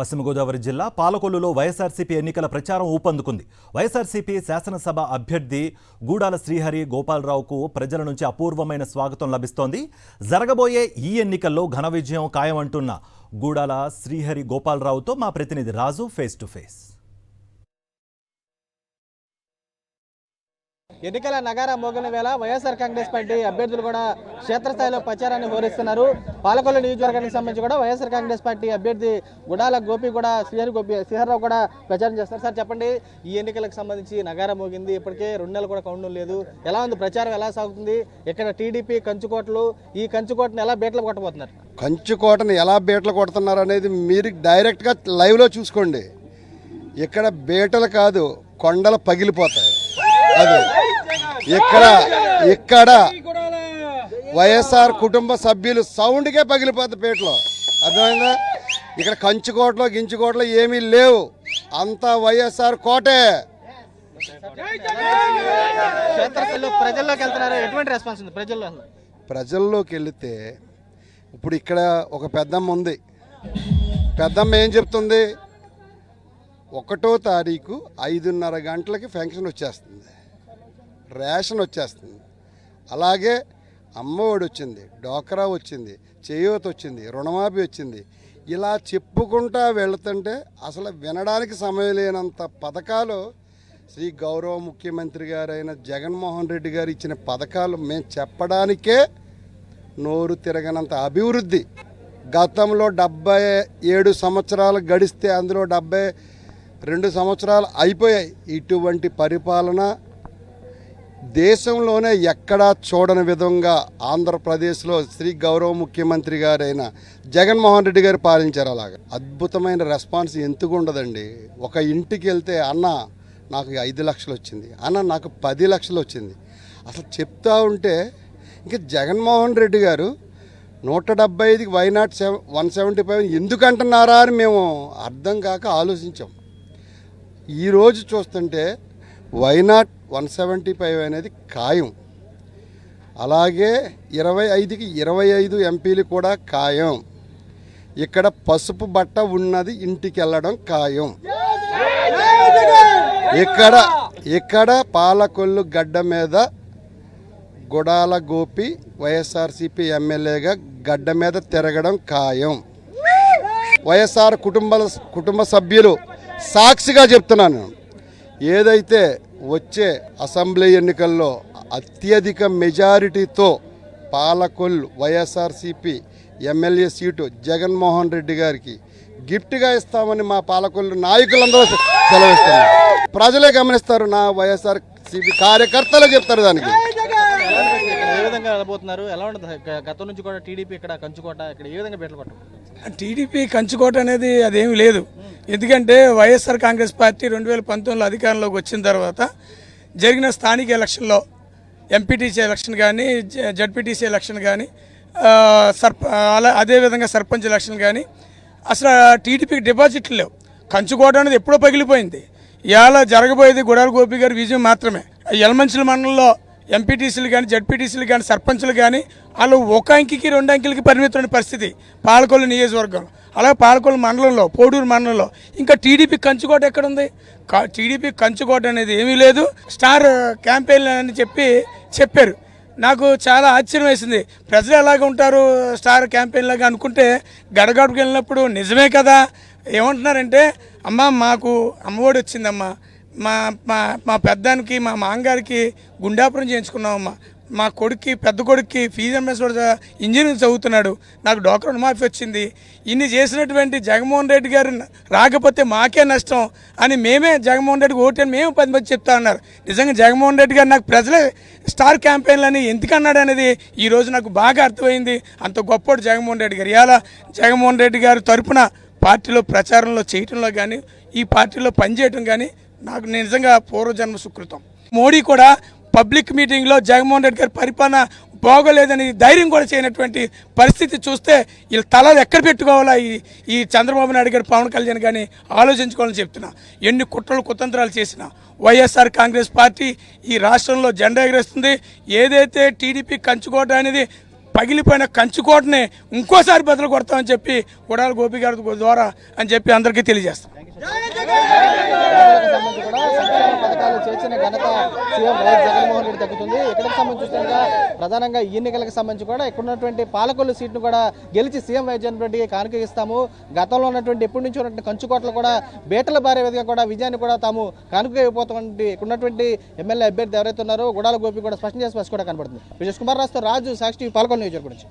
పశ్చిమ గోదావరి జిల్లా పాలకొల్లులో వైఎస్ఆర్సీపీ ఎన్నికల ప్రచారం ఊపందుకుంది. వైఎస్ఆర్సీపీ శాసనసభ అభ్యర్థి గూడాల శ్రీహరి గోపాలరావుకు ప్రజల నుంచి అపూర్వమైన స్వాగతం లభిస్తోంది. జరగబోయే ఈ ఎన్నికల్లో ఘన విజయం ఖాయమంటున్న గూడాల శ్రీహరి గోపాలరావుతో మా ప్రతినిధి రాజు ఫేస్ టు ఫేస్. ఎన్నికల నగారా మోగిన వేళ వైఎస్ఆర్ కాంగ్రెస్ పార్టీ అభ్యర్థులు కూడా క్షేత్రస్థాయిలో ప్రచారాన్ని హోరిస్తున్నారు. పాలకొల్లు నియోజకవర్గానికి సంబంధించి కూడా వైఎస్ఆర్ కాంగ్రెస్ పార్టీ అభ్యర్థి గుడాల గోపి కూడా శ్రీహరిరావు కూడా ప్రచారం చేస్తారు. సార్ చెప్పండి, ఈ ఎన్నికలకు సంబంధించి నగారా మోగింది, ఇప్పటికే 2 నెలలు కూడా కౌండం లేదు. ఎలా ఉంది ప్రచారం, ఎలా సాగుతుంది? ఇక్కడ టీడీపీ కంచుకోటలు, ఈ కంచుకోటను ఎలా బేట్లు కొట్టబోతున్నారు? కంచుకోటను ఎలా బేట్లు కొడుతున్నారు అనేది మీరు డైరెక్ట్గా లైవ్లో చూసుకోండి. ఇక్కడ బేటలు కాదు, కొండలు పగిలిపోతాయి. అది ఇక్కడ వైఎస్ఆర్ కుటుంబ సభ్యులు సౌండ్కే పగిలిపోద్ది పేటలో. అర్థమైందా? ఇక్కడ కంచుకోటలో గించుకోటలో ఏమీ లేవు, అంతా వైఎస్ఆర్ కోటే. ప్రజల్లోకి వెళ్తున్నారు, ఎటువంటి రెస్పాన్స్ ఉంది ప్రజల్లోకి వెళితే ఇప్పుడు ఇక్కడ ఒక పెద్దమ్మ ఉంది. పెద్దమ్మ ఏం చెప్తుంది? 1వ తారీఖు 5:30 గంటలకి ఫంక్షన్ వచ్చేస్తుంది, రేషన్ వచ్చేస్తుంది, అలాగే అమ్మఒడి వచ్చింది, డోక్రా వచ్చింది, చేయూత వచ్చింది, రుణమాఫీ వచ్చింది. ఇలా చెప్పుకుంటా వెళుతుంటే అసలు వినడానికి సమయం లేనంత పథకాలు శ్రీ గౌరవ ముఖ్యమంత్రి గారైన జగన్మోహన్ రెడ్డి గారు ఇచ్చిన పథకాలు మేము చెప్పడానికే నోరు తిరగనంత అభివృద్ధి. గతంలో 77 సంవత్సరాలు గడిస్తే అందులో 72 సంవత్సరాలు అయిపోయాయి. ఇటువంటి పరిపాలన దేశంలోనే ఎక్కడా చూడని విధంగా ఆంధ్రప్రదేశ్లో శ్రీ గౌరవ ముఖ్యమంత్రి గారైన జగన్మోహన్ రెడ్డి గారు పాలించారు. అలాగా అద్భుతమైన రెస్పాన్స్ ఎందుకు ఉండదండి? ఒక ఇంటికి వెళ్తే అన్న నాకు 5 లక్షలు వచ్చింది, అన్న నాకు 10 లక్షలు వచ్చింది, అసలు చెప్తా ఉంటే ఇంకా జగన్మోహన్ రెడ్డి గారు 175కి వైనాట్ 175 ఎందుకు అంటున్నారా అని మేము అర్థం కాక ఆలోచించాం. ఈరోజు చూస్తుంటే వైనాట్ 175 అనేది ఖాయం. అలాగే 25కి 25 ఎంపీలు కూడా ఖాయం. ఇక్కడ పసుపు బట్ట ఉన్నది ఇంటికి వెళ్ళడం ఖాయం. ఇక్కడ పాలకొల్లు గడ్డ మీద గుడాల గోపి వైఎస్ఆర్సీపీ ఎమ్మెల్యేగా గడ్డ మీద తిరగడం ఖాయం. వైఎస్ఆర్ కుటుంబ సభ్యులు సాక్షిగా చెప్తున్నాను, ఏదైతే వచ్చే అసెంబ్లీ ఎన్నికల్లో అత్యధిక మెజారిటీతో పాలకొల్లు వైఎస్ఆర్సీపీ ఎమ్మెల్యే సీటు జగన్మోహన్ రెడ్డి గారికి గిఫ్ట్గా ఇస్తామని మా పాలకొల్లు నాయకులందరూ సెలవిస్తున్నారు. ప్రజలే గమనిస్తారు, నా వైఎస్ఆర్సీపీ కార్యకర్తలే చెప్తారు దానికి. ఏ విధంగా వెళ్ళబోతున్నారు? ఎలా ఉంటుంది? గతం నుంచి కూడా టీడీపీ ఇక్కడ కంచుకోట, ఇక్కడ ఏ విధంగా బేట్లు కొట్టారు? టీడీపీ కంచుకోట అనేది అదేమి లేదు. ఎందుకంటే వైఎస్ఆర్ కాంగ్రెస్ పార్టీ 2019లో అధికారంలోకి వచ్చిన తర్వాత జరిగిన స్థానిక ఎలక్షన్లో ఎంపీటీసీ ఎలక్షన్ కానీ, జడ్పీటీసీ ఎలక్షన్ కానీ, అదేవిధంగా సర్పంచ్ ఎలక్షన్ కానీ అసలు టీడీపీకి డిపాజిట్లు లేవు. కంచుకోట అనేది ఎప్పుడో పగిలిపోయింది. ఇవాళ జరగబోయేది గుడాల గోపి గారి విజయం మాత్రమే. యలమంచిల మండలంలో ఎంపీటీసీలు కానీ, జడ్పీటీసీలు కానీ, సర్పంచులు కానీ వాళ్ళు 1 అంకికి 2 అంకెలకి పరిమితమైన పరిస్థితి పాలకొల్లు నియోజకవర్గంలో. అలాగే పాలకొల్లు మండలంలో, పోడూరు మండలంలో ఇంకా టీడీపీ కంచుకోట ఎక్కడుంది? టీడీపీ కంచుకోట అనేది ఏమీ లేదు. స్టార్ క్యాంపెయిన్ అని చెప్పారు. నాకు చాలా ఆశ్చర్యం వేసింది. ప్రజలు ఎలాగ ఉంటారు స్టార్ క్యాంపెయిన్ లాగా అనుకుంటే గడగడకు వెళ్ళినప్పుడు నిజమే కదా. ఏమంటున్నారంటే, అమ్మ మాకు అమ్మఒడి వచ్చిందమ్మా, మా పెద్దానికి మా మాంగారికి గుండాపురం చేయించుకున్నామమ్మా, మా కొడుక్కి పెద్ద కొడుక్కి ఫీజు ఎంఎస్ ఇంజనీరింగ్ చదువుతున్నాడు, నాకు డోక్రా రుణమాఫీ వచ్చింది. ఇన్ని చేసినటువంటి జగన్మోహన్ రెడ్డి గారు రాకపోతే మాకే నష్టం అని మేమే జగన్మోహన్ రెడ్డికి ఓటు అని మేము 10 మంది చెప్తా ఉన్నారు. నిజంగా జగన్మోహన్ రెడ్డి గారు నాకు ప్రజలే స్టార్ క్యాంపెయిన్లని ఎందుకన్నాడు అనేది ఈరోజు నాకు బాగా అర్థమైంది. అంత గొప్పడు జగన్మోహన్ రెడ్డి గారు. ఇవాళ జగన్మోహన్ రెడ్డి గారి తరపున పార్టీలో ప్రచారంలో చేయటంలో కానీ, ఈ పార్టీలో పనిచేయటం కానీ నాకు నిజంగా పూర్వజన్మ సుకృతం. మోడీ కూడా పబ్లిక్ మీటింగ్లో జగన్మోహన్ రెడ్డి గారి పరిపాలన బాగోలేదని ధైర్యం కూడా చేయనటువంటి పరిస్థితి చూస్తే వీళ్ళ తలలు ఎక్కడ పెట్టుకోవాలా ఈ చంద్రబాబు నాయుడు గారు, పవన్ కళ్యాణ్ కానీ ఆలోచించుకోవాలని చెప్తున్నా. ఎన్ని కుట్రలు కుతంత్రాలు చేసినా వైఎస్ఆర్ కాంగ్రెస్ పార్టీ ఈ రాష్ట్రంలో జెండా ఎగరేస్తుంది. ఏదైతే టీడీపీ కంచుకోట అనేది పగిలిపోయిన కంచుకోటని ఇంకోసారి బదులు కొడతామని చెప్పి గుడాల గోపి గారి ద్వారా అని చెప్పి అందరికీ తెలియజేస్తాం. పేదలకు సంబంధించి కూడా సంక్షేమ పథకాలు చేర్చిన ఘనత సీఎం వైఎస్ జగన్మోహన్ రెడ్డి దక్కుతుంది. ఇక్కడికి సంబంధించి ప్రధానంగా ఈ ఎన్నికలకు సంబంధించి కూడా ఇక్కడ ఉన్నటువంటి పాలకొల్లు సీట్ను కూడా గెలిచి సీఎం వైఎస్ జగన్ రెడ్డికి కానుక ఇస్తాము. గతంలో ఉన్నటువంటి ఎప్పటి నుంచి ఉన్నటువంటి కంచుకోటలు కూడా బేటల భారీ విధంగా కూడా విజయాన్ని కూడా తాము కానుక ఇవ్వబోతున్నటువంటి ఇక్కడ ఉన్నటువంటి ఎమ్మెల్యే అభ్యర్థి ఎవరైతే ఉన్నారో గుడాల గోపి కూడా స్పష్టం చేసి కూడా కనబడుతుంది. విజయ్ కుమార్ రాజు సాక్షి పాలకొల్లు నియోజకవర్గం నుంచి.